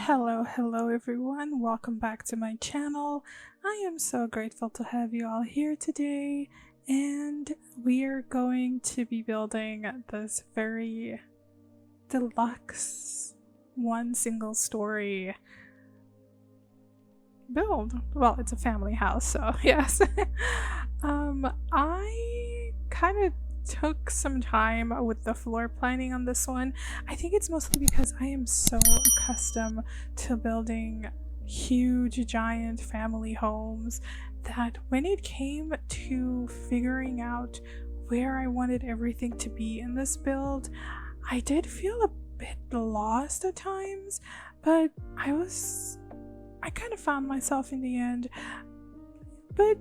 Hello everyone, welcome back to my channel. I am so grateful to have you all here today, and we are going to be building this very deluxe one single story build. Well, it's a family house, so yes. I kind of took some time with the floor planning on this one. I think it's mostly because I am so accustomed to building huge giant family homes that when it came to figuring out where I wanted everything to be in this build, I did feel a bit lost at times, but I kind of found myself in the end. But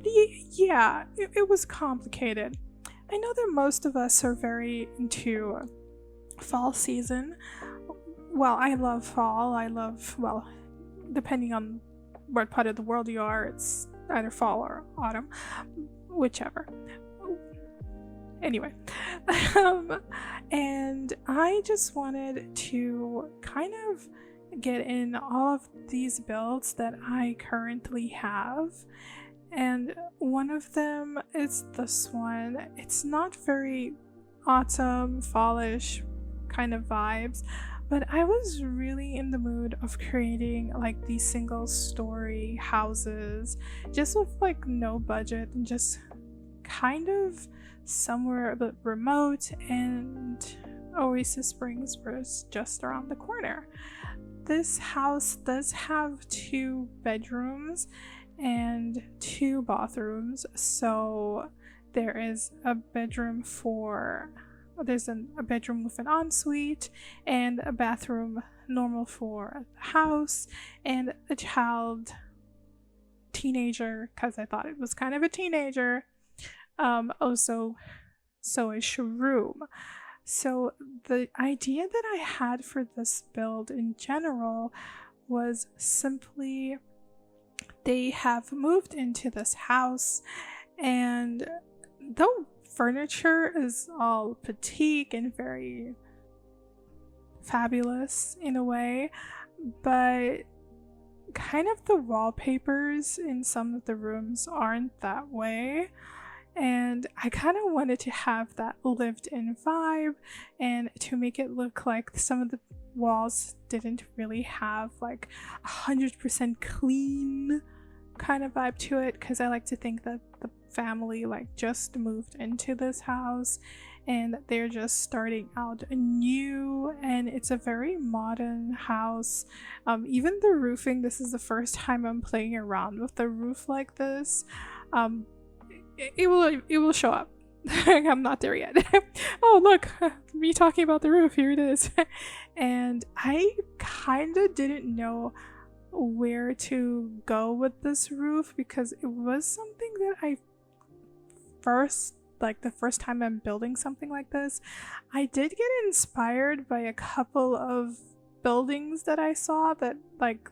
yeah, it was complicated. I know that most of us are very into fall season. Well, I love fall. Well, depending on what part of the world you are, it's either fall or autumn, whichever. Anyway, and I just wanted to kind of get in all of these builds that I currently have. And one of them is this one. It's not very autumn, fallish kind of vibes, but I was really in the mood of creating like these single story houses, just with like no budget and just kind of somewhere a bit remote, and Oasis Springs was just around the corner. This house does have 2 bedrooms and 2 bathrooms, so there is a bedroom a bedroom with an ensuite and a bathroom normal for the house, and a teenager, because I thought it was kind of a teenager, also so-ish room. So the idea that I had for this build in general was simply, they have moved into this house, and though furniture is all petite and very fabulous in a way, but kind of the wallpapers in some of the rooms aren't that way. And I kind of wanted to have that lived-in vibe, and to make it look like some of the walls didn't really have like 100% clean kind of vibe to it, because I like to think that the family like just moved into this house and they're just starting out anew, and it's a very modern house. Even the roofing, this is the first time I'm playing around with the roof like this. It will show up. I'm not there yet. Oh look, me talking about the roof, here it is. And I kind of didn't know where to go with this roof, because it was something that the first time I'm building something like this, I did get inspired by a couple of buildings that I saw, that like,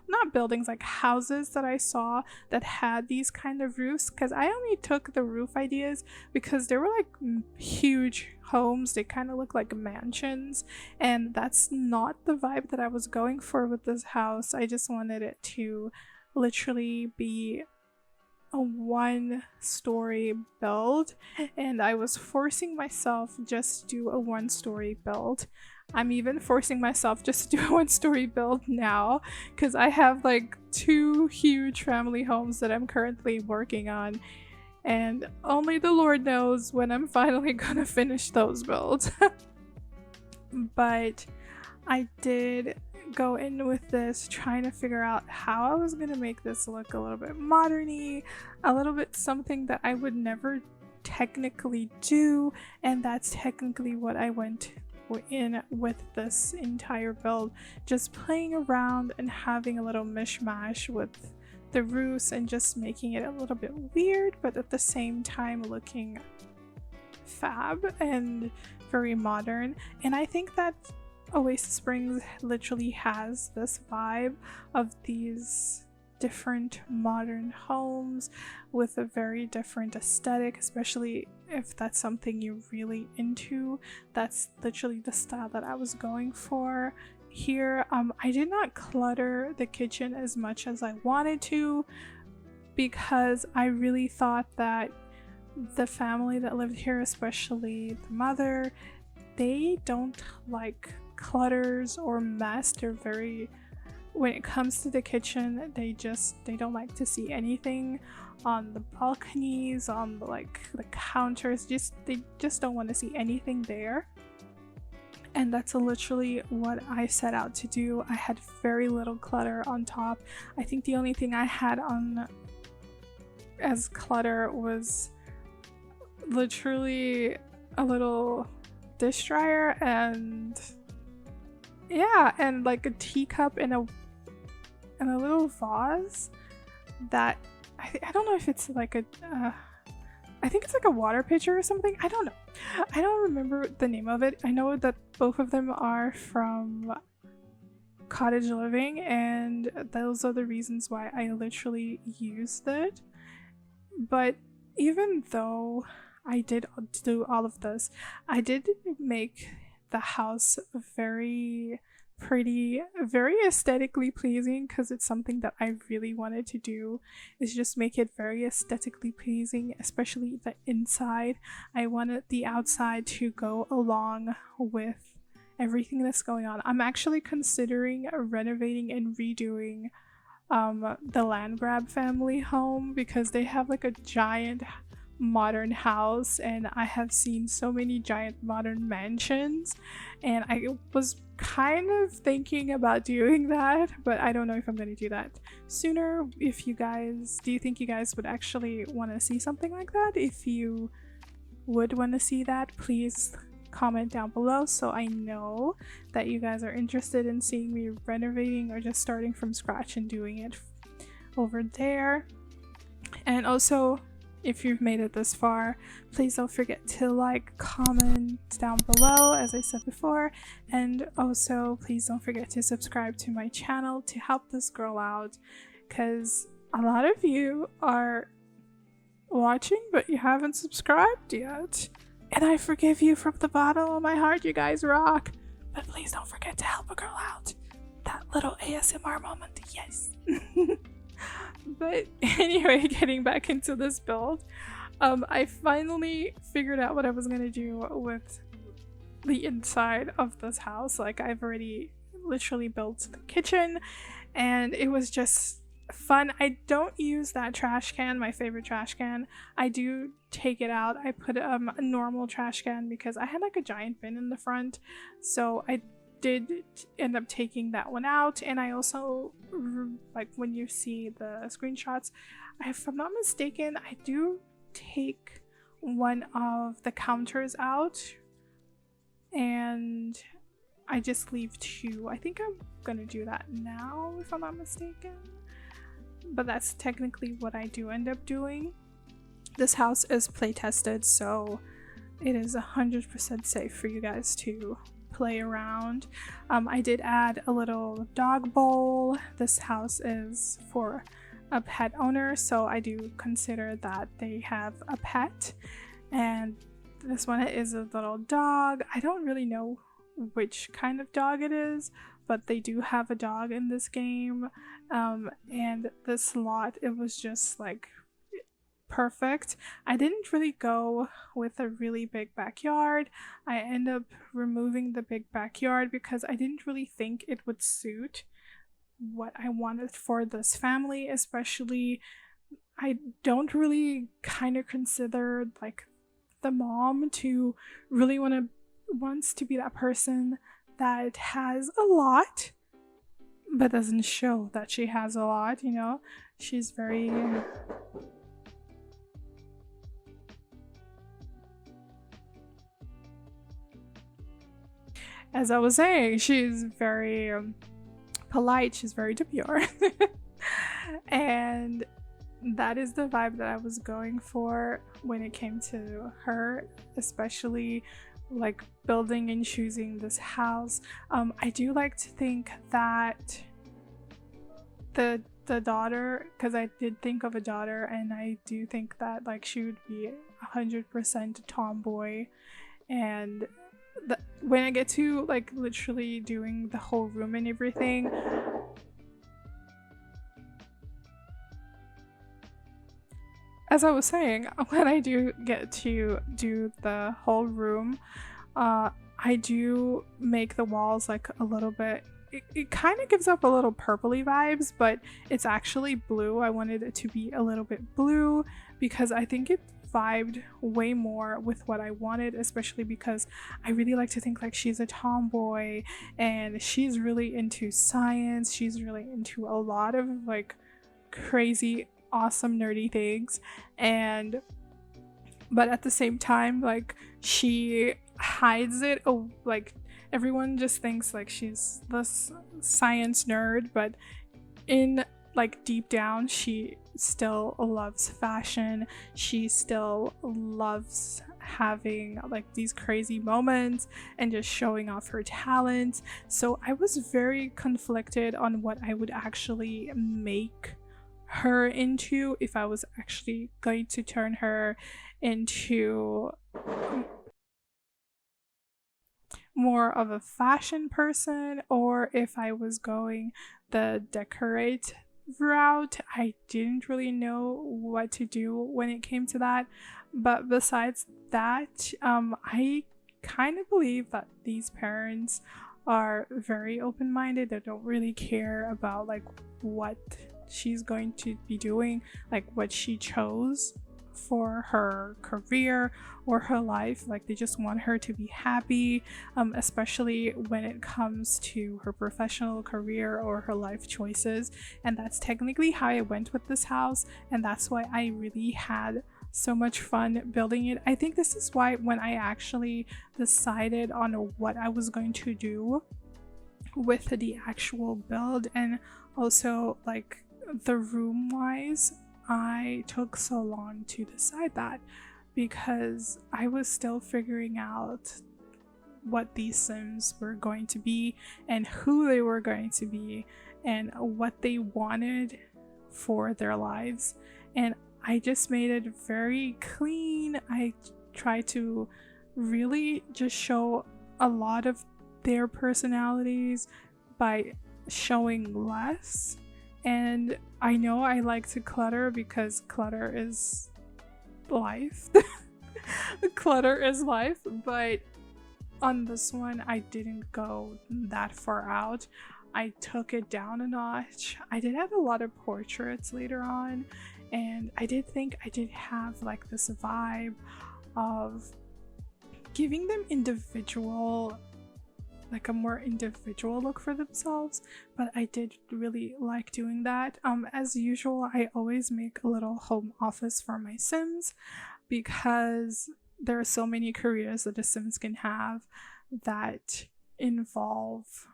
not buildings, like houses that I saw that had these kind of roofs, because I only took the roof ideas because they were like huge homes. They kind of look like mansions, and that's not the vibe that I was going for with this house. I just wanted it to literally be a 1-story build, and I was forcing myself just to do a 1-story build. I'm even forcing myself just to do a 1-story build now, because I have like 2 huge family homes that I'm currently working on, and only the Lord knows when I'm finally gonna finish those builds. But I did go in with this trying to figure out how I was gonna make this look a little bit modern-y, a little bit something that I would never technically do, and that's technically what I went in with this entire build, just playing around and having a little mishmash with the roofs and just making it a little bit weird, but at the same time looking fab and very modern. And I think that Oasis Springs literally has this vibe of these different modern homes with a very different aesthetic, especially if that's something you're really into. That's literally the style that I was going for, here. I did not clutter the kitchen as much as I wanted to because I really thought that the family that lived here, especially the mother, they don't like clutters or mess. They're very, when it comes to the kitchen, they don't like to see anything on the balconies, on the counters. They just don't want to see anything there. And that's literally what I set out to do. I had very little clutter on top. I think the only thing I had on as clutter was literally a little dish dryer and yeah, and like a teacup and a little vase that I don't know if it's like a I think it's like a water pitcher or something. I don't know. I don't remember the name of it. I know that both of them are from Cottage Living, and those are the reasons why I literally used it. But even though I did do all of this, I did make the house very pretty, very aesthetically pleasing, because it's something that I really wanted to do, is just make it very aesthetically pleasing, especially the inside. I wanted the outside to go along with everything that's going on. I'm actually considering renovating and redoing the Landgrab family home, because they have like a giant modern house, and I have seen so many giant modern mansions, and I was kind of thinking about doing that, but I don't know if I'm going to do that sooner. If you guys, do you think you guys would actually want to see something like that? If you would want to see that, please comment down below so I know that you guys are interested in seeing me renovating or just starting from scratch and doing it over there. And also, if you've made it this far, please don't forget to like, comment down below, as I said before, and also please don't forget to subscribe to my channel to help this girl out, because a lot of you are watching but you haven't subscribed yet, and I forgive you from the bottom of my heart. You guys rock, but please don't forget to help a girl out. That little ASMR moment, yes. But anyway, getting back into this build, I finally figured out what I was gonna do with the inside of this house. Like, I've already literally built the kitchen, and it was just fun. I don't use that trash can, my favorite trash can. I do take it out. I put a normal trash can because I had like a giant bin in the front, so I did end up taking that one out. And I also, like, when you see the screenshots, if I'm not mistaken, I do take one of the counters out and I just leave two. I think I'm gonna do that now, if I'm not mistaken, but that's technically what I do end up doing. This house is play tested, so it is 100% safe for you guys to play around. I did add a little dog bowl. This house is for a pet owner, so I do consider that they have a pet, and this one is a little dog. I don't really know which kind of dog it is, but they do have a dog in this game. And this lot, it was just like perfect. I didn't really go with a really big backyard. I ended up removing the big backyard because I didn't really think it would suit what I wanted for this family. Especially, I don't really kind of consider like the mom to really wants to be that person that has a lot but doesn't show that she has a lot, you know. She's very as I was saying, she's very polite, she's very demure. And that is the vibe that I was going for when it came to her, especially like building and choosing this house. I do like to think that the daughter, because I did think of a daughter, and I do think that like she would be 100% tomboy, and when I get to like literally doing the whole room and everything, as I was saying, when I do get to do the whole room, I do make the walls like a little bit, it kind of gives up a little purpley vibes, but it's actually blue. I wanted it to be a little bit blue because I think it vibed way more with what I wanted, especially because I really like to think like she's a tomboy and she's really into science. She's really into a lot of like crazy, awesome, nerdy things. And but at the same time, like she hides it. Oh, like everyone just thinks like she's this science nerd, but in like deep down she still loves fashion. She still loves having like these crazy moments and just showing off her talents. So I was very conflicted on what I would actually make her into, if I was actually going to turn her into more of a fashion person or if I was going the decorate route. I didn't really know what to do when it came to that. But besides that, I kind of believe that these parents are very open-minded. They don't really care about like what she's going to be doing, like what she chose for her career or her life. Like they just want her to be happy, especially when it comes to her professional career or her life choices. And that's technically how I went with this house, and that's why I really had so much fun building it. I think this is why when I actually decided on what I was going to do with the actual build and also like the room wise, I took so long to decide that, because I was still figuring out what these Sims were going to be and who they were going to be and what they wanted for their lives. And I just made it very clean. I tried to really just show a lot of their personalities by showing less. And I know I like to clutter because clutter is life. Clutter is life, but on this one I didn't go that far out. I took it down a notch. I did have a lot of portraits later on, and I did think I did have like this vibe of giving them individual, like a more individual look for themselves, but I did really like doing that. As usual, I always make a little home office for my Sims because there are so many careers that a Sims can have that involve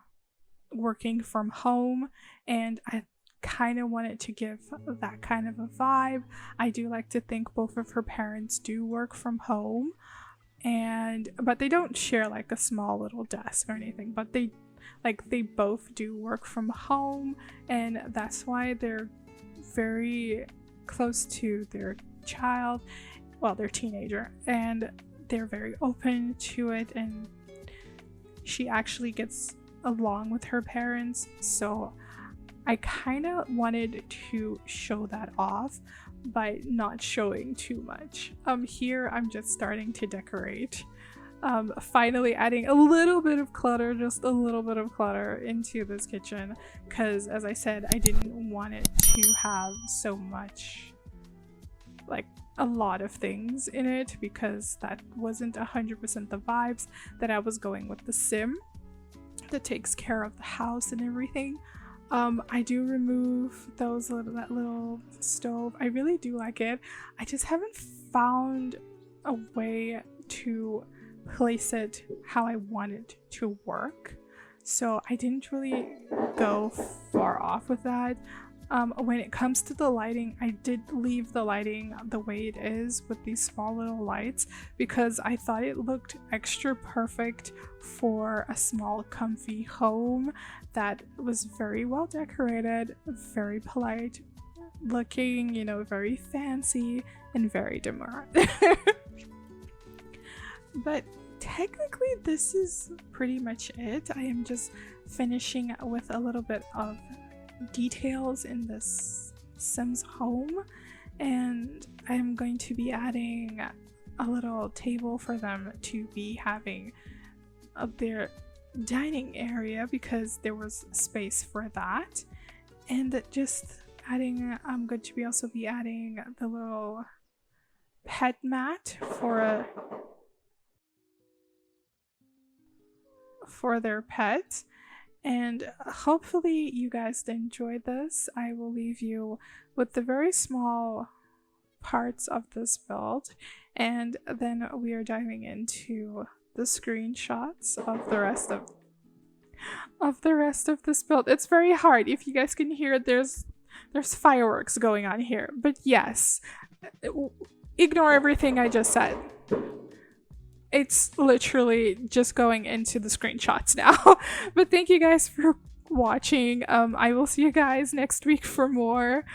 working from home, and I kind of wanted to give that kind of a vibe. I do like to think both of her parents do work from home, but they don't share like a small little desk or anything, but they both do work from home, and that's why they're very close to their child, well, their teenager, and they're very open to it, and she actually gets along with her parents. So I kind of wanted to show that off by not showing too much. Here I'm just starting to decorate. Finally adding a little bit of clutter, just a little bit of clutter into this kitchen, because as I said, I didn't want it to have so much, like a lot of things in it, because that wasn't 100% the vibes that I was going with the Sim that takes care of the house and everything. I do remove that little stove. I really do like it. I just haven't found a way to place it how I want it to work, so I didn't really go far off with that. When it comes to the lighting, I did leave the lighting the way it is with these small little lights because I thought it looked extra perfect for a small comfy home that was very well decorated, very polite looking, you know, very fancy and very demure. But technically this is pretty much it. I am just finishing with a little bit of details in this Sims home, and I'm going to be adding a little table for them to be having their dining area because there was space for that. And just adding, I'm going to be also be adding the little pet mat for their pet. And hopefully you guys enjoyed this. I will leave you with the very small parts of this build, and then we are diving into the screenshots of the rest of this build. It's very hard. If you guys can hear, there's fireworks going on here. But yes, ignore everything I just said. It's literally just going into the screenshots now. But thank you guys for watching. I will see you guys next week for more.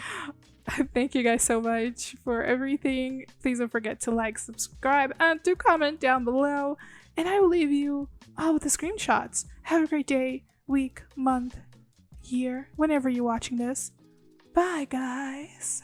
Thank you guys so much for everything. Please don't forget to like, subscribe, and to comment down below. And I will leave you all with the screenshots. Have a great day, week, month, year, whenever you're watching this. Bye, guys.